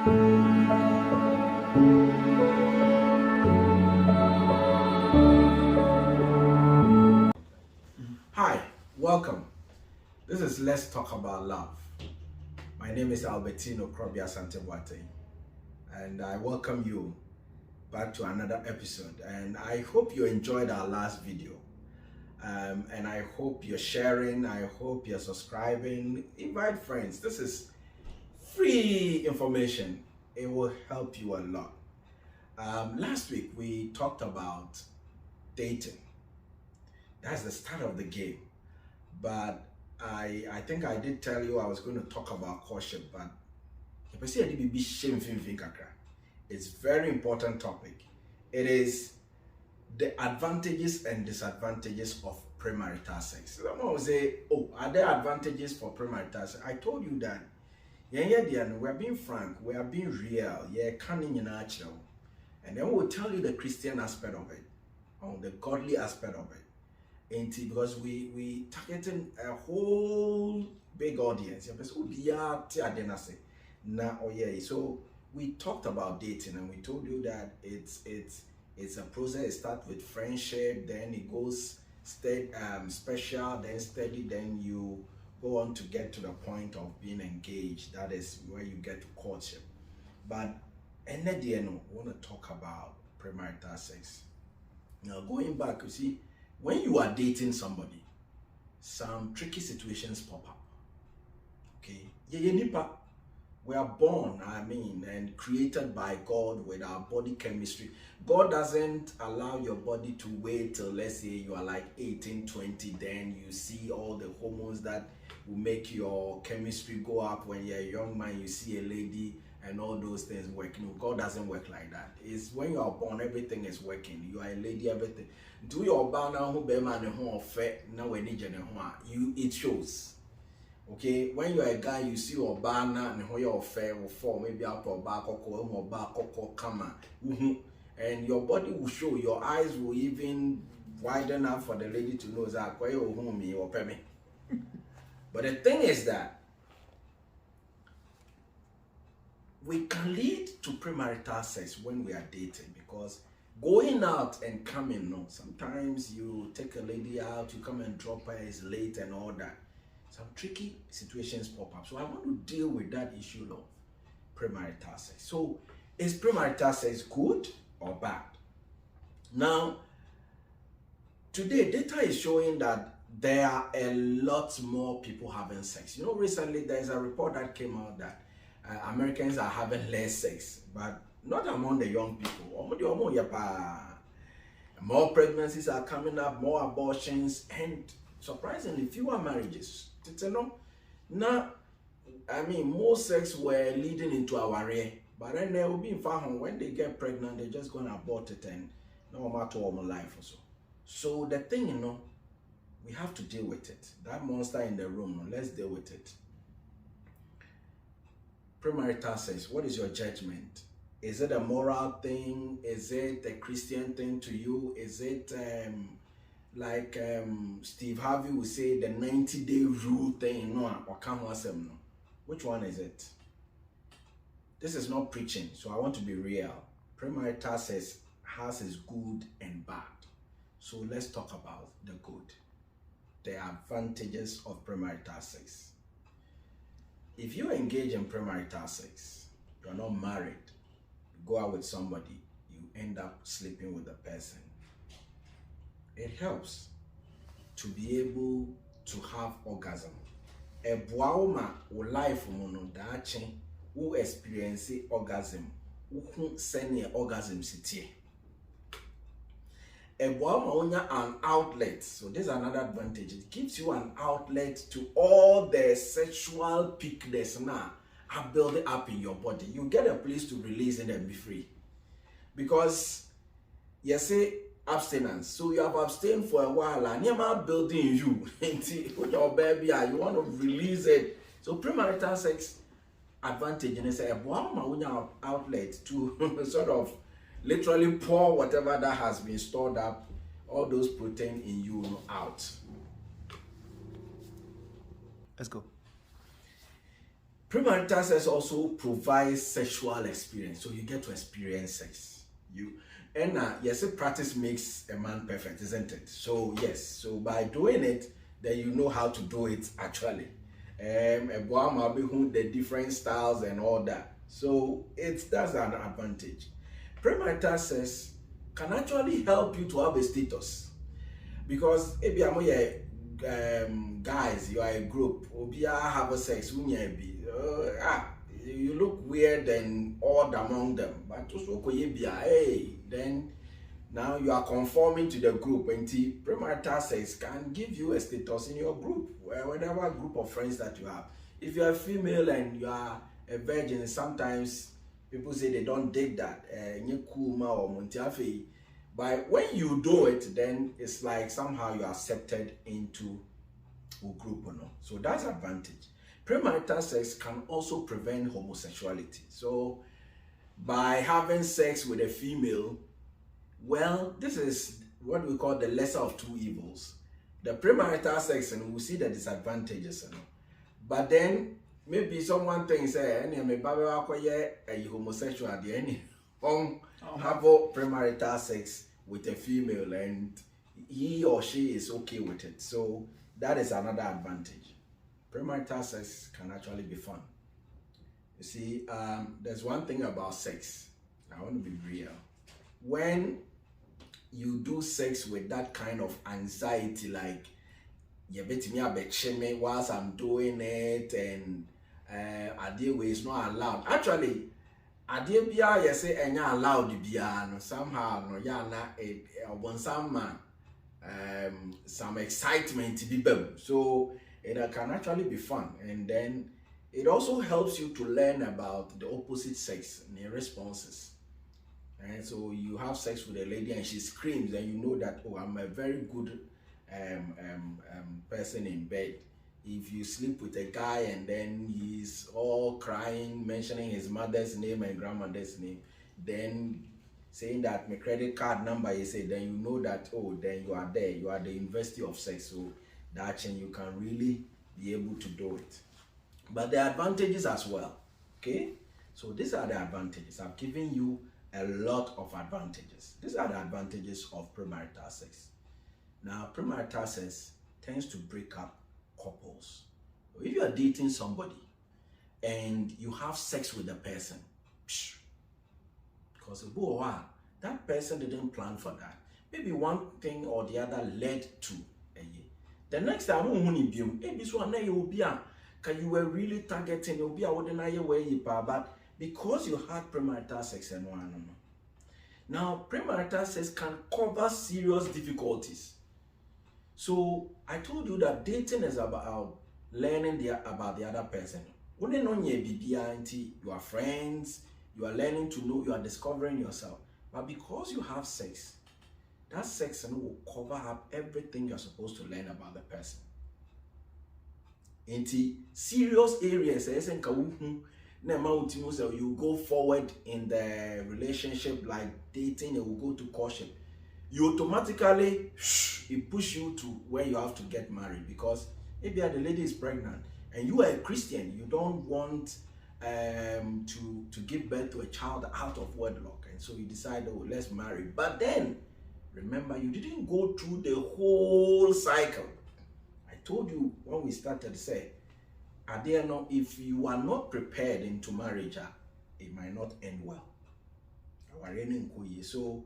Hi, welcome. This is Let's Talk About Love. My name is Albertino K, Boateng, and I welcome you back to another episode. And I hope you enjoyed our last video. And I hope you're sharing, I hope you're subscribing. Invite friends. This is free information. It will help you a lot. Last week we talked about dating. That's the start of the game. But I think I did tell you I was going to talk about courtship, but it's very important topic. It is the advantages and disadvantages of premarital sex. Someone will say, oh, are there advantages for premarital sex? I told you that we are being frank, we are being real, natural. And then we'll tell you the Christian aspect of it, or the godly aspect of it. Because we targeting a whole big audience. So we talked about dating and we told you that it's a process. It starts with friendship, then it goes special, then steady, then you go on to get to the point of being engaged. That is where you get to courtship. But we want to talk about premarital sex. Now going back, you see, when you are dating somebody, some tricky situations pop up. Okay, we are born, and created by God with our body chemistry. God doesn't allow your body to wait till, let's say, you are like 18, 20, then you see all the hormones that will make your chemistry go up. When you're a young man, you see a lady and all those things work. No, God doesn't work like that. It's when you are born, everything is working. You are a lady, everything. Do your banner who be man who fit now when you it shows. Okay, when you're a guy, you see your banner and who you're fair or for maybe out or back or back or come and your body will show, your eyes will even widen up for the lady to know that where you home me or pay me. But the thing is that we can lead to premarital sex when we are dating, because going out and coming, no, sometimes you take a lady out, you come and drop her, it's late and all that. Some tricky situations pop up. So I want to deal with that issue of premarital sex. So is premarital sex good or bad? Now, today data is showing that there are a lot more people having sex. You know, recently there's a report that came out that Americans are having less sex, but not among the young people. More pregnancies are coming up, more abortions, and surprisingly fewer marriages. Now, more sex were leading into our rear, but then they will be in far home. When they get pregnant, they're just gonna abort it and no matter all my life or so. So the thing, we have to deal with it. That monster in the room, let's deal with it. Premarital sex, what is your judgment? Is it a moral thing? Is it a Christian thing to you? Is it like Steve Harvey would say, the 90-day rule thing? Which one is it? This is not preaching, so I want to be real. Premarital sex has its good and bad. So let's talk about the good, the advantages of premarital sex. If you engage in premarital sex, you're not married, you go out with somebody, you end up sleeping with the person. It helps to be able to have orgasm. A boauma or life who experience orgasm, who send an orgasm city. A boauma an outlet, so there's another advantage. It gives you an outlet to all the sexual peakness now are building up in your body. You get a place to release it and be free. Because you say abstinence, so you have abstained for a while and you're building you when your baby you want to release it. So premarital sex advantage and it's a boauma outlet to sort of literally pour whatever that has been stored up, all those protein in you, out. Let's go. Premarital sex also provides sexual experience, so you get to experience sex. Yes, practice makes a man perfect, isn't it? So yes, so by doing it, then you know how to do it actually. The different styles and all that. So that's an advantage. Premarital sex can actually help you to have a status, because if you are guys, you are a group, have a sex, you look weird and odd among them. But hey, then now you are conforming to the group, and premarital sex can give you a status in your group, whatever group of friends that you have. If you are female and you are a virgin, sometimes people say they don't dig that. But when you do it, then it's like somehow you are accepted into a group, so that's advantage. Premarital sex can also prevent homosexuality. So by having sex with a female, well, this is what we call the lesser of two evils. The premarital sex, and we see the disadvantages, but then maybe someone thinks, maybe a homosexual at the end, have premarital sex with a female, and he or she is okay with it. So that is another advantage. Premarital sex can actually be fun. You see, there's one thing about sex. I want to be real. When you do sex with that kind of anxiety, like, you bet me a whilst I'm doing it, and idea way is not allowed. Actually, idea bia you say enya allowed bia no somehow no ya na some excitement to be better. So it can actually be fun, and then it also helps you to learn about the opposite sex and their responses. And so you have sex with a lady and she screams, and you know that, oh, I'm a very good person in bed. If you sleep with a guy and then he's all crying, mentioning his mother's name and grandmother's name, then saying that my credit card number, you say, then you know that, oh, then you are there, you are the University of Sex, so that you can really be able to do it. But the advantages as well, okay? So these are the advantages. I've given you a lot of advantages. These are the advantages of premarital sex. Now, premarital sex tends to break up couples. If you are dating somebody and you have sex with the person, because that person didn't plan for that. Maybe one thing or the other led to a year. The next time, you were really targeting, but because you had premarital sex and one. Now, premarital sex can cover serious difficulties. So I told you that dating is about learning about the other person. You are friends, you are learning to know, you are discovering yourself. But because you have sex, that sex will cover up everything you're supposed to learn about the person. Into serious areas, you go forward in the relationship, like dating, it will go to courtship. You automatically it push you to where you have to get married, because maybe the lady is pregnant and you are a Christian, you don't want to give birth to a child out of wedlock, and so you decide, oh, let's marry. But then remember, you didn't go through the whole cycle. I told you when we started, say, if you are not prepared into marriage, it might not end well. So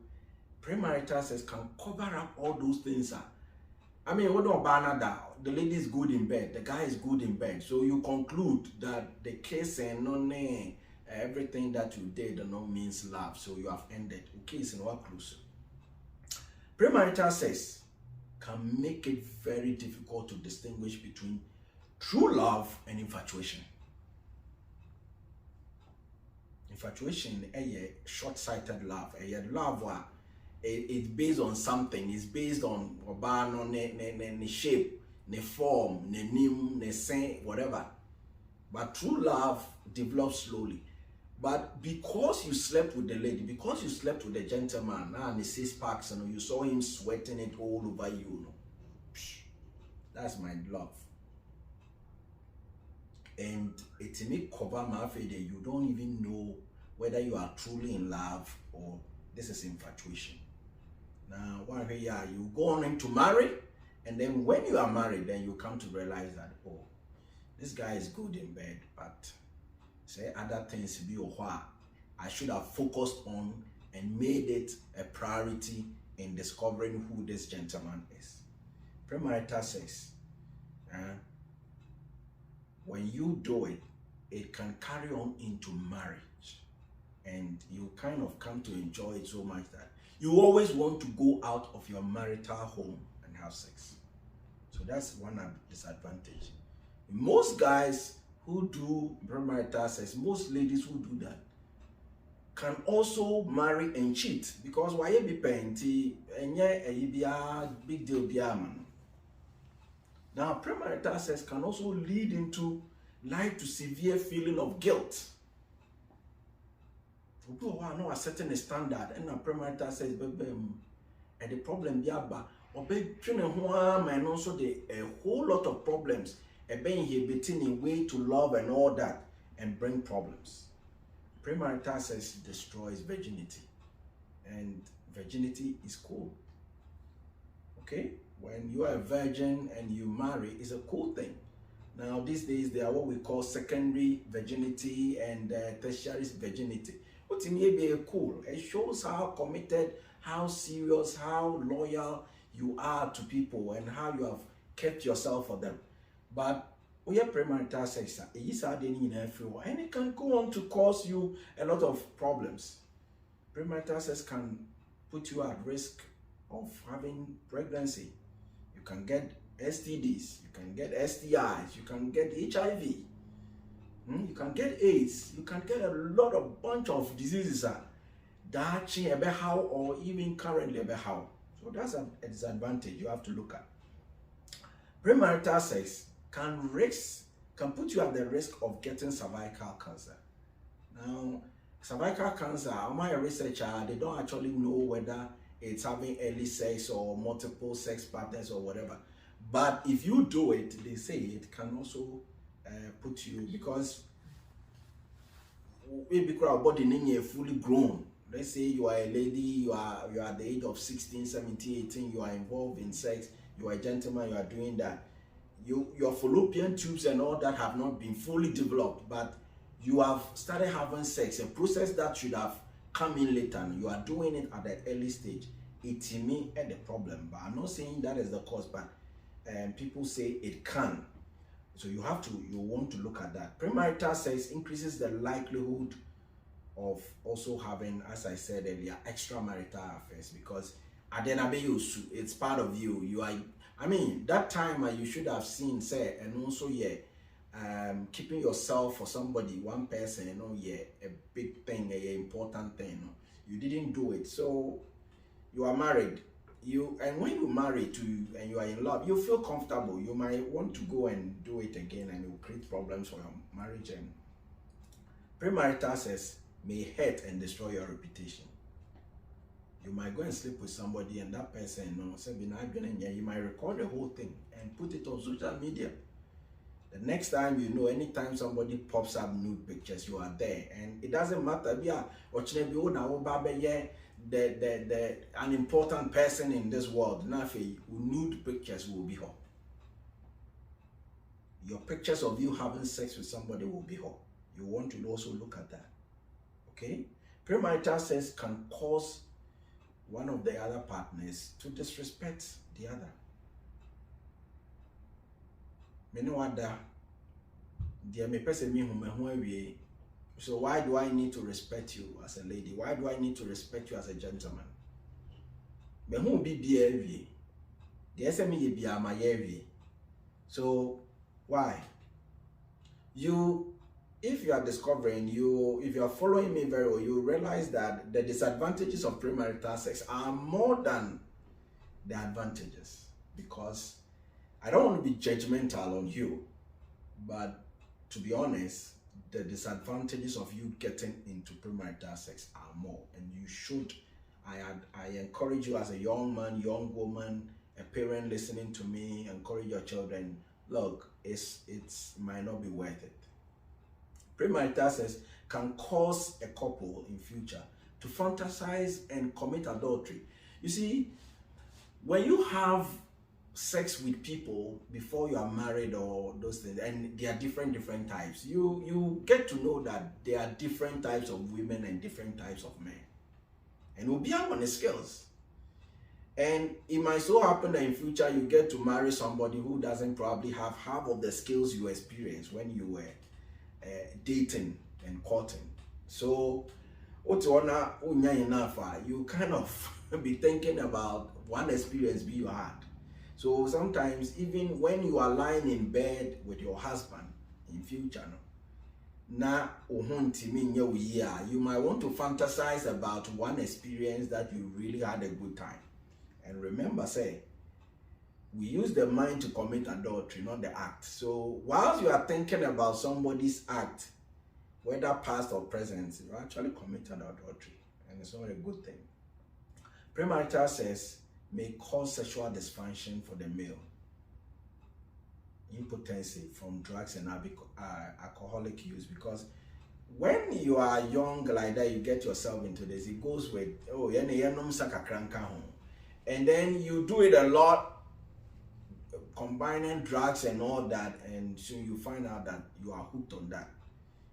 premarital sex can cover up all those things. I mean, the lady is good in bed, the guy is good in bed. So you conclude that the case and everything that you did means love. So you have ended. Case and work close. Premarital sex can make it very difficult to distinguish between true love and infatuation. Infatuation is a short-sighted love. A love where it's based on something. It's based on the shape, the form, the name, the scent, whatever. But true love develops slowly. But because you slept with the lady, because you slept with the gentleman, and the 6 packs, you saw him sweating it all over you. That's my love. And it may cover my fade. You don't even know whether you are truly in love or this is infatuation. Now, one way, yeah, you go on into marry, and then when you are married, then you come to realize that, oh, this guy is good in bed, but say other things be or what I should have focused on and made it a priority in discovering who this gentleman is. Premarital sex, when you do it, it can carry on into marriage, and you kind of come to enjoy it so much that you always want to go out of your marital home and have sex. So that's one disadvantage. Most guys who do premarital sex, most ladies who do that, can also marry and cheat, because why be plenty and yeah, big deal be man. Now, premarital sex can also lead into light to severe feeling of guilt. People are not setting a standard and a premarital sex, and the problem be about and also a whole lot of problems being inhibiting a way to love and all that and bring problems. Premarital sex destroys virginity, and virginity is cool. Okay, when you are a virgin and you marry, it's a cool thing. Now these days they are what we call secondary virginity and tertiary virginity. What may be cool? It shows how committed, how serious, how loyal you are to people and how you have kept yourself for them. But we have premarital sex, and it can go on to cause you a lot of problems. Premarital sex can put you at risk of having pregnancy. You can get STDs, you can get STIs, you can get HIV, you can get AIDS, you can get a lot of bunch of diseases that how or even currently how. So that's a disadvantage you have to look at. Premarital sex can put you at the risk of getting cervical cancer. Now, cervical cancer, my researcher, they don't actually know whether it's having early sex or multiple sex partners or whatever. But if you do it, they say it can also put you, because maybe our body is fully grown. Let's say you are a lady, you are at the age of 16, 17, 18, you are involved in sex, you are a gentleman, you are doing that. Your fallopian tubes and all that have not been fully developed, but you have started having sex, a process that should have come in later, and you are doing it at the early stage. It may add the problem, but I'm not saying that is the cause, but people say it can. So you want to look at that. Premarital sex increases the likelihood of also having, as I said earlier, extramarital affairs, because at the end of the day, it's part of you. You are, I mean, that time you should have seen, say, and also keeping yourself for somebody, one person, a big thing, a important thing. You didn't do it, so you are married. And when you marry and you are in love, you feel comfortable. You might want to go and do it again, and it will create problems for your marriage. And premarital sex may hurt and destroy your reputation. You might go and sleep with somebody, and that person, you might record the whole thing and put it on social media. The next time, anytime somebody pops up nude pictures, you are there, and it doesn't matter. An important person in this world, nude pictures will be hot. Your pictures of you having sex with somebody will be hot. You want to also look at that. Okay? Premarital sex can cause one of the other partners to disrespect the other. So why do I need to respect you as a lady? Why do I need to respect you as a gentleman? So why? If you are discovering, if you are following me very well, you realize that the disadvantages of premarital sex are more than the advantages. Because I don't want to be judgmental on you, but to be honest, the disadvantages of you getting into premarital sex are more, and you should. I encourage you as a young man, young woman, a parent listening to me, encourage your children. Look, it might not be worth it. Premarital sex can cause a couple in future to fantasize and commit adultery. You see, when you have sex with people before you are married or those things, and there are different types, you get to know that there are different types of women and different types of men, and will be on the scales. And it might so happen that in future you get to marry somebody who doesn't probably have half of the skills you experienced when you were dating and courting. So you kind of be thinking about one experience you had. So sometimes even when you are lying in bed with your husband in future, you might want to fantasize about one experience that you really had a good time. And remember, say, we use the mind to commit adultery, not the act. So whilst you are thinking about somebody's act, whether past or present, you actually committed adultery, and it's not a good thing. Premarital sex may cause sexual dysfunction for the male, impotency from drugs and alcoholic use, because when you are young like that, you get yourself into this, it goes with, and then you do it a lot, combining drugs and all that, and soon you find out that you are hooked on that.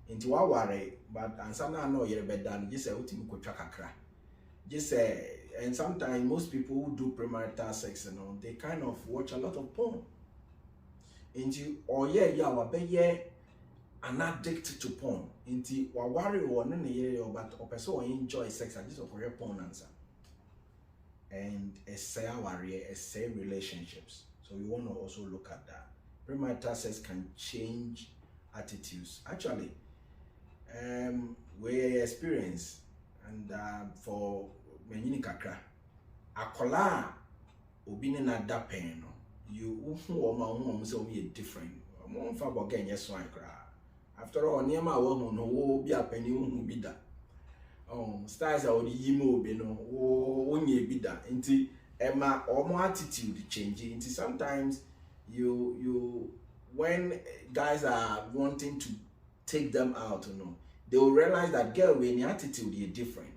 Into what worry, but and sometimes I know you're better just say just say, and sometimes most people who do premarital sex and all, they kind of watch a lot of porn. Into an addict to porn. Into what worry or but or person enjoy sex and just for porn answer. And essay relationships. So we want to also look at that. Premarital sex can change attitudes. Actually, we experience, and for many kakra, akola obine na da pen no, you say we different. After all, near my woman no be a penny be that. Styles are the yimo be no onye be that. Inti Emma or more attitude changing. Inti sometimes you when guys are wanting to take them out, they will realize that girl when your attitude is different.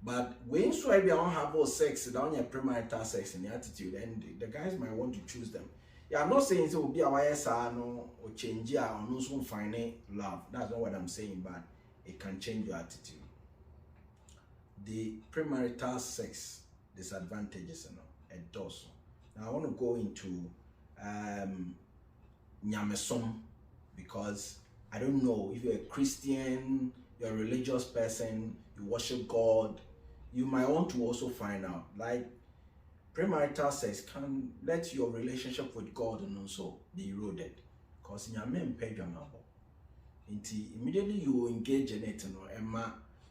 But when so I don't have all sex, down your premarital sex and the attitude, and the guys might want to choose them. Yeah, I'm not saying it will be a YSR no or change or no soon find love. That's not what I'm saying, but it can change your attitude. The premarital sex disadvantages and does. Now I want to go into nyamesom, because I don't know if you're a Christian, you're a religious person, you worship God, you might want to also find out, like, premarital sex can let your relationship with God and also be eroded, because immediately you engage in it,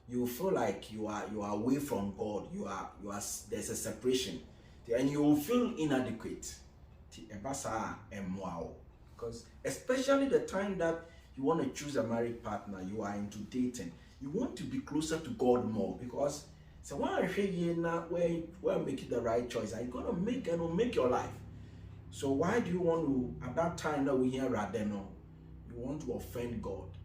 you feel like you are away from God, you are there's a separation, and you will feel inadequate. Because especially the time that you want to choose a married partner, you are into dating, you want to be closer to God more, because so why where make it the right choice? I'm gonna make your life. So why do you want to, at that time that we hear Radeno, you want to offend God?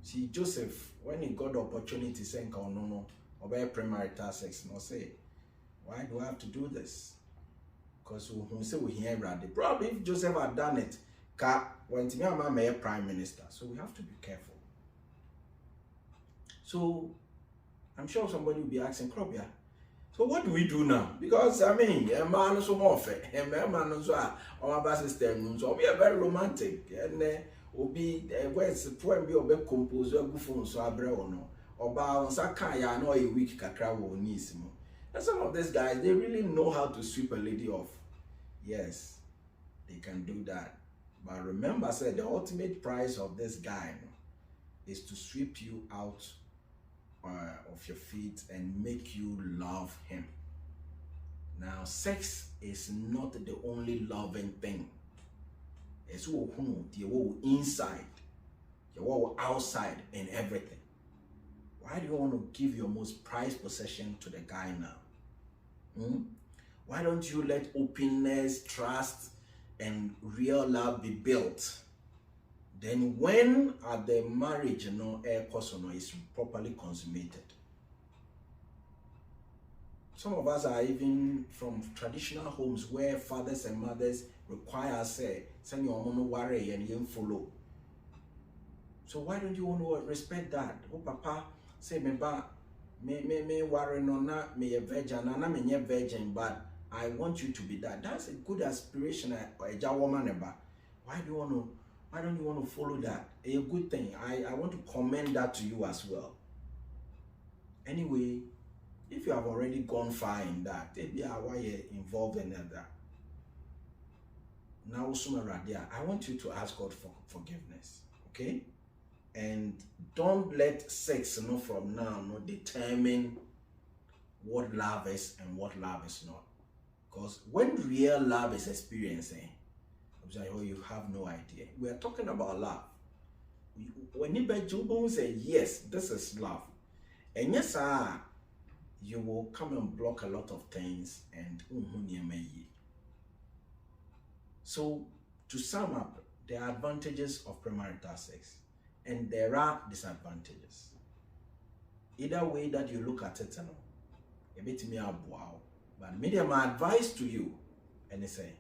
See, Joseph, when he got the opportunity saying no about premarital sex, no say, why do I have to do this? Because we say we hear Radeno. Probably if Joseph had done it, when Timmy a prime minister. So we have to be careful. So I'm sure somebody will be asking, Krobia, so what do we do now? Because a man is so more fair, a man is our bus system, so we are very romantic, and be where's the poem be a composer, buffon, so abreono, or bow Sakaya, no a week cacra or nisimo. And some of these guys, they really know how to sweep a lady off. Yes, they can do that. But remember, I said the ultimate prize of this guy is to sweep you out of your feet and make you love him. Now, sex is not the only loving thing. It's the inside, the outside, and everything. Why do you want to give your most prized possession to the guy now? Why don't you let openness, trust, and real love be built? Then when the marriage, air course is properly consummated. Some of us are even from traditional homes where fathers and mothers require say, send your mom worry and you follow. So why don't you want to respect that? Oh, Papa, say me worry no na me a virgin, na me a virgin, but I want you to be that. That's a good aspiration. A woman, why don't you want to follow that? A good thing. I want to commend that to you as well. Anyway, if you have already gone far in that, maybe why you're involved in that. Now, I want you to ask God for forgiveness, okay? And don't let sex, from now, determine what love is and what love is not. Because when real love is experiencing, you have no idea. We are talking about love. When you say yes, this is love, and yes, you will come and block a lot of things and so to sum up, there are advantages of premarital sex and there are disadvantages. Either way that you look at it, a bit me wow. But my advice to you, and say,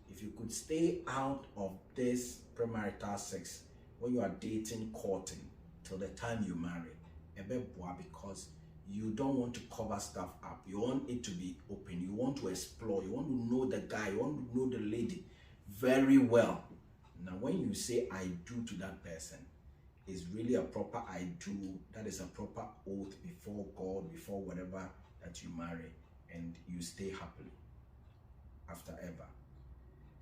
if you could stay out of this premarital sex when you are dating, courting till the time you marry, because you don't want to cover stuff up. You want it to be open. You want to explore. You want to know the guy. You want to know the lady very well. Now, when you say I do to that person, it's really a proper I do. That is a proper oath before God, before whatever that you marry, and you stay happily after ever.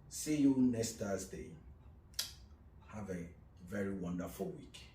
See you next Thursday. Have a very wonderful week.